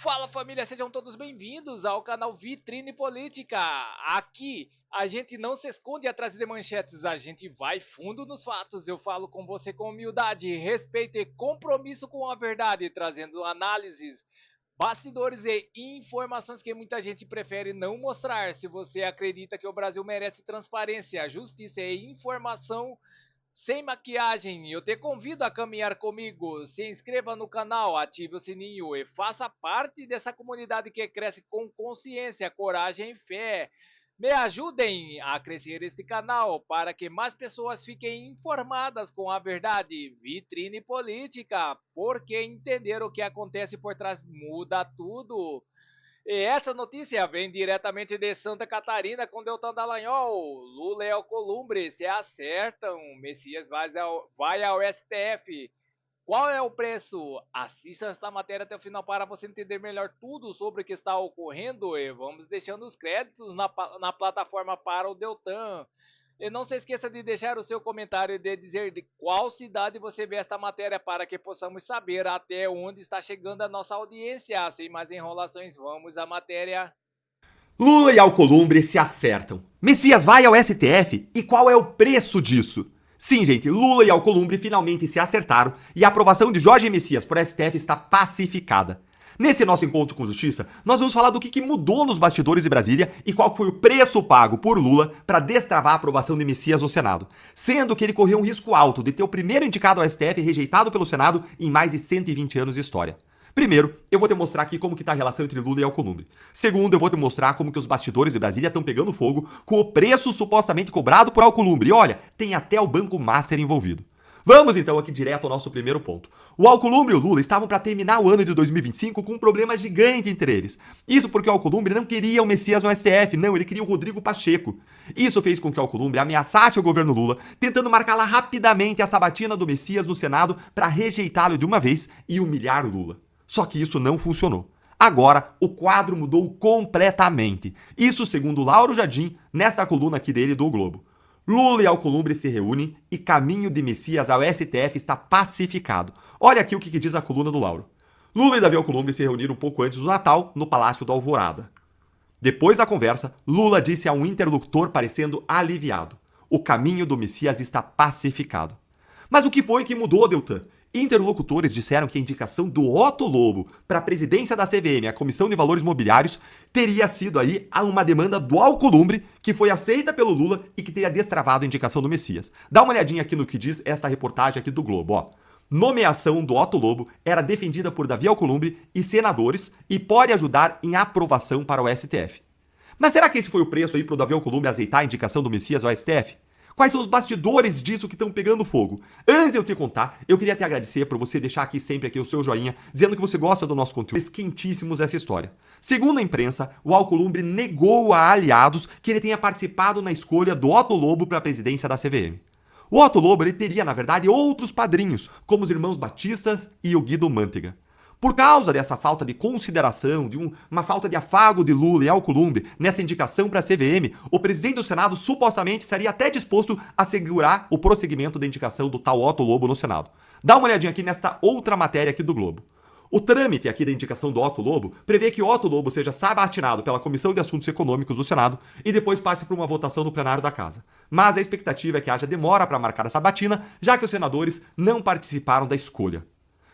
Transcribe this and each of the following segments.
Fala família, sejam todos bem-vindos ao canal Vitrine Política. Aqui a gente não se esconde atrás de manchetes, a gente vai fundo nos fatos. Eu falo com você com humildade, respeito e compromisso com a verdade, trazendo análises, bastidores e informações que muita gente prefere não mostrar. Se você acredita que o Brasil merece transparência, justiça e informação sem maquiagem, eu te convido a caminhar comigo. Se inscreva no canal, ative o sininho e faça parte dessa comunidade que cresce com consciência, coragem e fé. Me ajudem a crescer este canal para que mais pessoas fiquem informadas com a verdade. Vitrine Política, porque entender o que acontece por trás muda tudo. E essa notícia vem diretamente de Santa Catarina com Deltan Dallagnol. Lula e Alcolumbre se acertam. Messias vai ao STF. Qual é o preço? Assista esta matéria até o final para você entender melhor tudo sobre o que está ocorrendo. E vamos deixando os créditos na plataforma para o Deltan. E não se esqueça de deixar o seu comentário e de dizer de qual cidade você vê esta matéria para que possamos saber até onde está chegando a nossa audiência. Sem mais enrolações, vamos à matéria. Lula e Alcolumbre se acertam. Messias vai ao STF e qual é o preço disso? Sim, gente, Lula e Alcolumbre finalmente se acertaram e a aprovação de Jorge Messias por STF está pacificada. Nesse nosso encontro com justiça, nós vamos falar do que mudou nos bastidores de Brasília e qual foi o preço pago por Lula para destravar a aprovação de Messias no Senado, sendo que ele correu um risco alto de ter o primeiro indicado ao STF rejeitado pelo Senado em mais de 120 anos de história. Primeiro, eu vou te mostrar aqui como que tá a relação entre Lula e Alcolumbre. Segundo, eu vou te mostrar como que os bastidores de Brasília estão pegando fogo com o preço supostamente cobrado por Alcolumbre. E olha, tem até o Banco Master envolvido. Vamos então aqui direto ao nosso primeiro ponto. O Alcolumbre e o Lula estavam para terminar o ano de 2025 com um problema gigante entre eles. Isso porque o Alcolumbre não queria o Messias no STF, não, ele queria o Rodrigo Pacheco. Isso fez com que o Alcolumbre ameaçasse o governo Lula, tentando marcar lá rapidamente a sabatina do Messias no Senado para rejeitá-lo de uma vez e humilhar o Lula. Só que isso não funcionou. Agora, o quadro mudou completamente. Isso segundo Lauro Jardim, nesta coluna aqui dele do O Globo. Lula e Alcolumbre se reúnem e caminho de Messias ao STF está pacificado. Olha aqui o que diz a coluna do Lauro. Lula e Davi Alcolumbre se reuniram um pouco antes do Natal no Palácio do Alvorada. Depois da conversa, Lula disse a um interlocutor parecendo aliviado. O caminho do Messias está pacificado. Mas o que foi que mudou, Deltan? Interlocutores disseram que a indicação do Otto Lobo para a presidência da CVM, a Comissão de Valores Mobiliários, teria sido aí uma demanda do Alcolumbre, que foi aceita pelo Lula e que teria destravado a indicação do Messias. Dá uma olhadinha aqui no que diz esta reportagem aqui do Globo, ó. Nomeação do Otto Lobo era defendida por Davi Alcolumbre e senadores e pode ajudar em aprovação para o STF. Mas será que esse foi o preço aí para o Davi Alcolumbre aceitar a indicação do Messias ao STF? Quais são os bastidores disso que estão pegando fogo? Antes de eu te contar, eu queria te agradecer por você deixar aqui sempre aqui o seu joinha, dizendo que você gosta do nosso conteúdo. Quentíssimos essa história. Segundo a imprensa, o Alcolumbre negou a aliados que ele tenha participado na escolha do Otto Lobo para a presidência da CVM. O Otto Lobo ele teria, na verdade, outros padrinhos, como os irmãos Batista e o Guido Mantega. Por causa dessa falta de consideração, de uma falta de afago de Lula e Alcolumbre nessa indicação para a CVM, o presidente do Senado supostamente estaria até disposto a segurar o prosseguimento da indicação do tal Otto Lobo no Senado. Dá uma olhadinha aqui nesta outra matéria aqui do Globo. O trâmite aqui da indicação do Otto Lobo prevê que Otto Lobo seja sabatinado pela Comissão de Assuntos Econômicos do Senado e depois passe por uma votação no plenário da Casa. Mas a expectativa é que haja demora para marcar a sabatina, já que os senadores não participaram da escolha.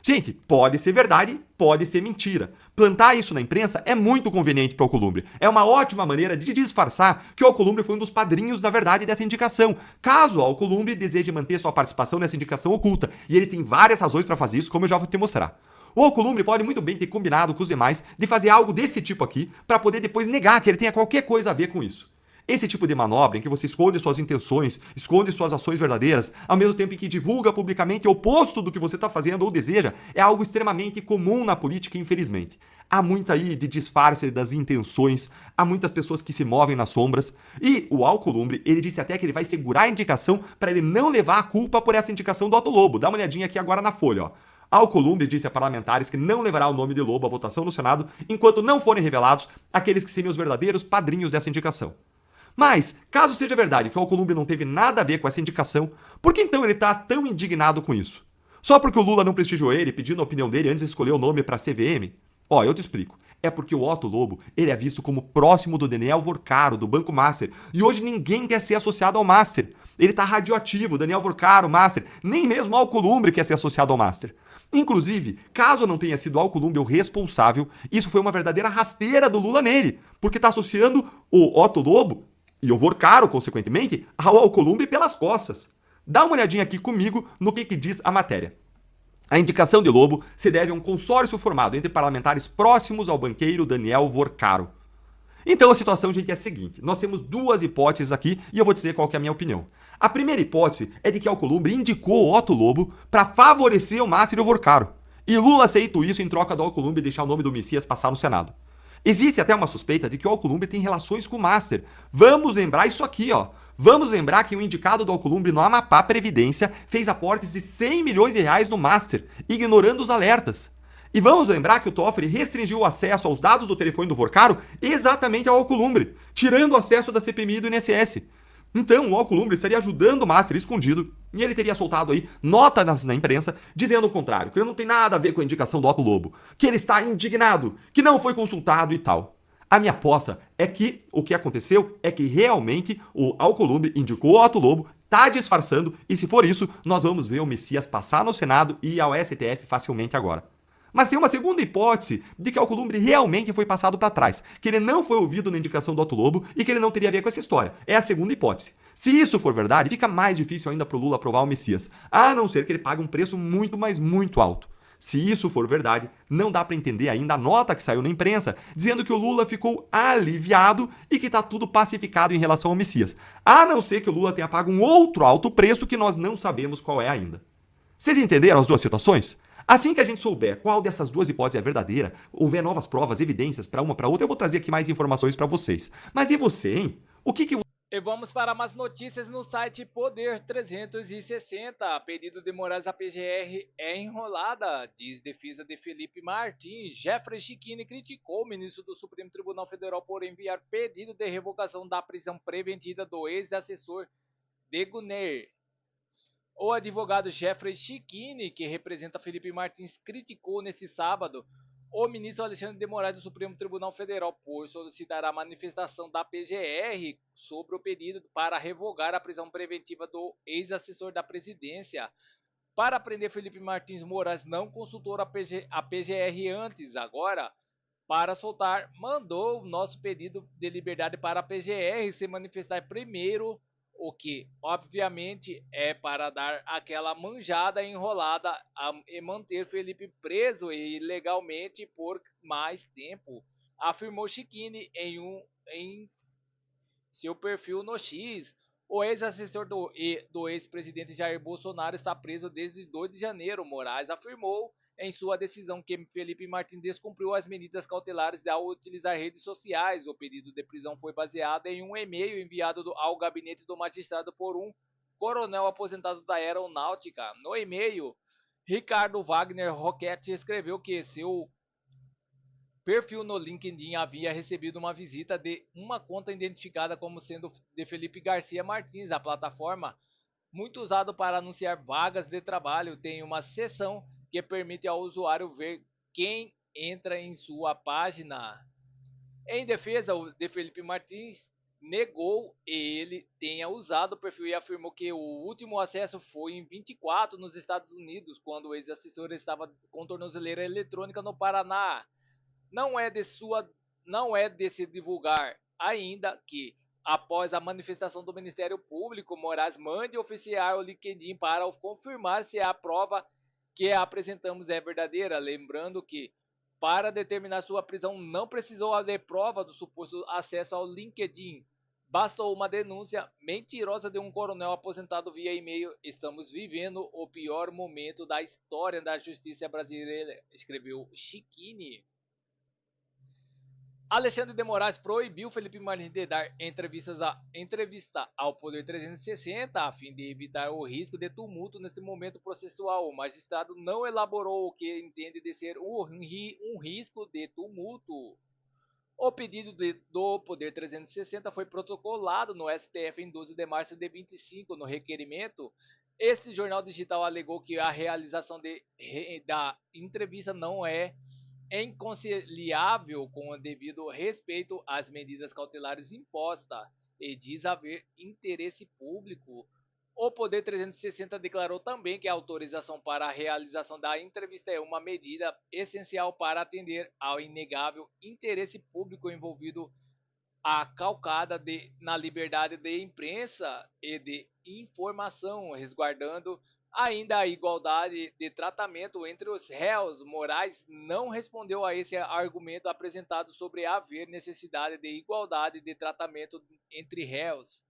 Gente, pode ser verdade, pode ser mentira. Plantar isso na imprensa é muito conveniente para o Alcolumbre. É uma ótima maneira de disfarçar que o Alcolumbre foi um dos padrinhos, na verdade, dessa indicação. Caso o Alcolumbre deseje manter sua participação nessa indicação oculta, e ele tem várias razões para fazer isso, como eu já vou te mostrar. O Alcolumbre pode muito bem ter combinado com os demais de fazer algo desse tipo aqui, para poder depois negar que ele tenha qualquer coisa a ver com isso. Esse tipo de manobra em que você esconde suas intenções, esconde suas ações verdadeiras, ao mesmo tempo em que divulga publicamente o oposto do que você está fazendo ou deseja, é algo extremamente comum na política, infelizmente. Há muito aí de disfarce das intenções, há muitas pessoas que se movem nas sombras, e o Alcolumbre, ele disse até que ele vai segurar a indicação para ele não levar a culpa por essa indicação do Otto Lobo. Dá uma olhadinha aqui agora na folha, ó. Alcolumbre disse a parlamentares que não levará o nome de Lobo à votação no Senado enquanto não forem revelados aqueles que seriam os verdadeiros padrinhos dessa indicação. Mas, caso seja verdade que o Alcolumbre não teve nada a ver com essa indicação, por que então ele está tão indignado com isso? Só porque o Lula não prestigiou ele pedindo a opinião dele antes de escolher o nome para a CVM? Ó, eu te explico. É porque o Otto Lobo, ele é visto como próximo do Daniel Vorcaro, do Banco Master. E hoje ninguém quer ser associado ao Master. Ele tá radioativo, Daniel Vorcaro, Master. Nem mesmo o Alcolumbre quer ser associado ao Master. Inclusive, caso não tenha sido o Alcolumbre o responsável, isso foi uma verdadeira rasteira do Lula nele. Porque tá associando o Otto Lobo, e o Vorcaro, consequentemente, ao Alcolumbre pelas costas. Dá uma olhadinha aqui comigo no que diz a matéria. A indicação de Lobo se deve a um consórcio formado entre parlamentares próximos ao banqueiro Daniel Vorcaro. Então a situação, gente, é a seguinte. Nós temos duas hipóteses aqui e eu vou dizer qual que é a minha opinião. A primeira hipótese é de que Alcolumbre indicou o Otto Lobo para favorecer o Márcio Vorcaro. E Lula aceitou isso em troca do Alcolumbre deixar o nome do Messias passar no Senado. Existe até uma suspeita de que o Alcolumbre tem relações com o Master. Vamos lembrar isso aqui, ó. Vamos lembrar que o indicado do Alcolumbre no Amapá Previdência fez aportes de 100 milhões de reais no Master, ignorando os alertas. E vamos lembrar que o Toffoli restringiu o acesso aos dados do telefone do Vorcaro exatamente ao Alcolumbre, tirando o acesso da CPMI e do INSS. Então, o Alcolumbre estaria ajudando o Master escondido e ele teria soltado aí nota na imprensa dizendo o contrário, que ele não tem nada a ver com a indicação do Otto Lobo, que ele está indignado, que não foi consultado e tal. A minha aposta é que o que aconteceu é que realmente o Alcolumbre indicou o Otto Lobo, tá disfarçando e se for isso, nós vamos ver o Messias passar no Senado e ir ao STF facilmente agora. Mas tem uma segunda hipótese de que Alcolumbre realmente foi passado para trás, que ele não foi ouvido na indicação do Otto Lobo e que ele não teria a ver com essa história. É a segunda hipótese. Se isso for verdade, fica mais difícil ainda para o Lula aprovar o Messias, a não ser que ele pague um preço muito, mas muito alto. Se isso for verdade, não dá para entender ainda a nota que saiu na imprensa, dizendo que o Lula ficou aliviado e que está tudo pacificado em relação ao Messias, a não ser que o Lula tenha pago um outro alto preço que nós não sabemos qual é ainda. Vocês entenderam as duas situações? Assim que a gente souber qual dessas duas hipóteses é verdadeira, houver novas provas, evidências para uma para outra, eu vou trazer aqui mais informações para vocês. Mas e você, hein? O que E vamos para mais notícias no site Poder 360. Pedido de Moraes à PGR é enrolada, diz defesa de Felipe Martins. Jeffrey Chiquini criticou o ministro do Supremo Tribunal Federal por enviar pedido de revogação da prisão preventiva do ex-assessor Deguner. O advogado Jeffrey Chiquini, que representa Felipe Martins, criticou nesse sábado o ministro Alexandre de Moraes do Supremo Tribunal Federal por solicitar a manifestação da PGR sobre o pedido para revogar a prisão preventiva do ex-assessor da presidência. Para prender Felipe Martins, Moraes não consultou a PGR antes. Agora, para soltar, mandou o nosso pedido de liberdade para a PGR se manifestar primeiro, o que obviamente é para dar aquela manjada enrolada e manter Felipe preso ilegalmente por mais tempo, afirmou Chiquini em seu perfil no X. O ex-assessor do ex-presidente Jair Bolsonaro está preso desde 2 de janeiro. Moraes afirmou em sua decisão que Felipe Martins descumpriu as medidas cautelares ao utilizar redes sociais. O pedido de prisão foi baseado em um e-mail enviado ao gabinete do magistrado por um coronel aposentado da aeronáutica. No e-mail, Ricardo Wagner Roquette escreveu que seu perfil no LinkedIn havia recebido uma visita de uma conta identificada como sendo de Felipe Garcia Martins. A plataforma, muito usada para anunciar vagas de trabalho, tem uma seção que permite ao usuário ver quem entra em sua página. Em defesa de Felipe Martins, negou ele tenha usado o perfil e afirmou que o último acesso foi em 24 nos Estados Unidos, quando o ex-assessor estava com tornozeleira eletrônica no Paraná. Não é de se divulgar ainda que, após a manifestação do Ministério Público, Moraes mande oficiar o LinkedIn para confirmar se a prova que apresentamos é verdadeira. Lembrando que, para determinar sua prisão, não precisou de prova do suposto acesso ao LinkedIn. Bastou uma denúncia mentirosa de um coronel aposentado via e-mail. Estamos vivendo o pior momento da história da justiça brasileira, escreveu Chiquini. Alexandre de Moraes proibiu Felipe Martins de dar entrevista ao Poder 360 a fim de evitar o risco de tumulto nesse momento processual. O magistrado não elaborou o que entende de ser um risco de tumulto. O pedido do Poder 360 foi protocolado no STF em 12 de março de 25. No requerimento, este jornal digital alegou que a realização da entrevista não é é inconciliável com o devido respeito às medidas cautelares impostas e diz haver interesse público. O Poder 360 declarou também que a autorização para a realização da entrevista é uma medida essencial para atender ao inegável interesse público envolvido a calcada na liberdade de imprensa e de informação, resguardando ainda a igualdade de tratamento entre os réus. Moraes não respondeu a esse argumento apresentado sobre haver necessidade de igualdade de tratamento entre réus.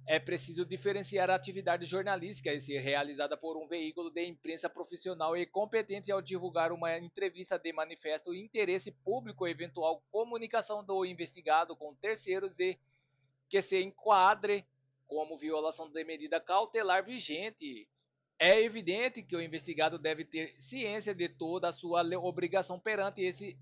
É preciso diferenciar a atividade jornalística e ser realizada por um veículo de imprensa profissional e competente ao divulgar uma entrevista de manifesto interesse público, eventual comunicação do investigado com terceiros e que se enquadre como violação de medida cautelar vigente. É evidente que o investigado deve ter ciência de toda a sua obrigação perante esse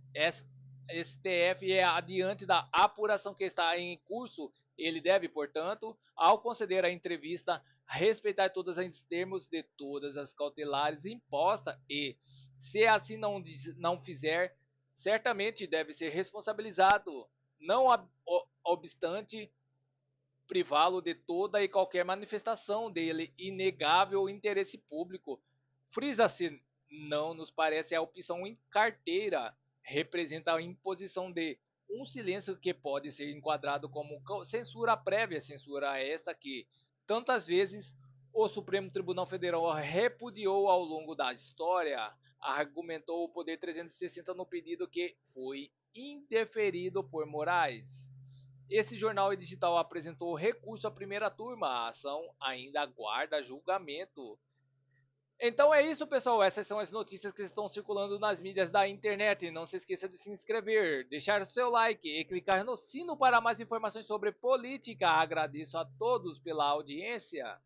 STF e adiante da apuração que está em curso. Ele deve, portanto, ao conceder a entrevista, respeitar todos os termos de todas as cautelares impostas e, se assim não fizer, certamente deve ser responsabilizado, não obstante privá-lo de toda e qualquer manifestação dele inegável interesse público. Frisa-se, não nos parece a opção em carteira, representa a imposição de um silêncio que pode ser enquadrado como censura prévia, censura esta que tantas vezes o Supremo Tribunal Federal repudiou ao longo da história, argumentou o Poder 360 no pedido que foi indeferido por Moraes. Esse jornal digital apresentou recurso à primeira turma. A ação ainda aguarda julgamento. Então é isso, pessoal. Essas são as notícias que estão circulando nas mídias da internet. Não se esqueça de se inscrever, deixar seu like e clicar no sino para mais informações sobre política. Agradeço a todos pela audiência.